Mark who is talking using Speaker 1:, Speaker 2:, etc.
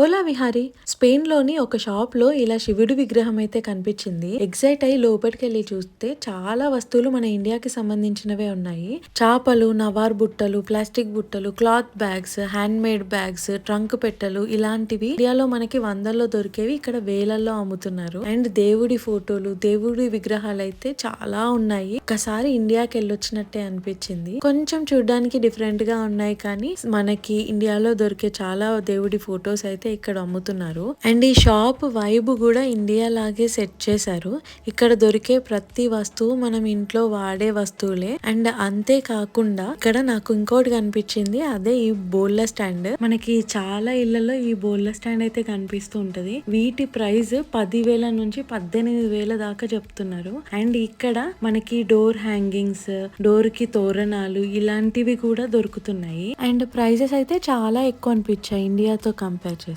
Speaker 1: Ola Vihari Spain లోని ఒక shop లో ఇలా శివుడి విగ్రహం అయితే కనిపించింది. ఎగ్జైట్ అయి లోపలికెళ్ళి చూస్తే చాలా వస్తువులు మన ఇండియాకి సంబంధించినవే ఉన్నాయి. చాపలు, నవార్ బుట్టలు, ప్లాస్టిక్ బుట్టలు, cloth bags, hand made bags, trunk పెట్టెలు ఇలాంటివి ఇండియాలో మనకి వందల్లో దొరికేవి ఇక్కడ వేలల్లో అమ్ముతున్నారు. అండ్ దేవుడి ఫోటోలు, దేవుడి విగ్రహాలు అయితే చాలా ఉన్నాయి. ఒకసారి ఇండియాకి వెళ్ళొచ్చినట్టే అనిపించింది. కొంచెం చూడడానికి డిఫరెంట్ గా ఉన్నాయి కానీ మనకి ఇండియాలో దొరికే చాలా దేవుడి ఫొటోస్ అయితే ఇక్కడ అమ్ముతున్నారు. అండ్ ఈ షాప్ వైబ్ కూడా ఇండియా లాగే సెట్ చేశారు. ఇక్కడ దొరికే ప్రతి వస్తువు మనం ఇంట్లో వాడే వస్తువులే. అండ్ అంతే కాకుండా ఇక్కడ నాకు ఇంకోటి కనిపించింది, అదే ఈ బోల్ల స్టాండ్. మనకి చాలా ఇళ్లలో ఈ బోల్ల స్టాండ్ అయితే కనిపిస్తూ ఉంటది. వీటి ప్రైస్ 10,000 నుంచి 18,000 దాకా చెప్తున్నారు. అండ్ ఇక్కడ మనకి డోర్ హ్యాంగింగ్స్, డోర్ కి తోరణాలు ఇలాంటివి కూడా దొరుకుతున్నాయి. అండ్ ప్రైజెస్ అయితే చాలా ఎక్కువ అనిపించాయి ఇండియాతో కంపేర్ చేస్తే.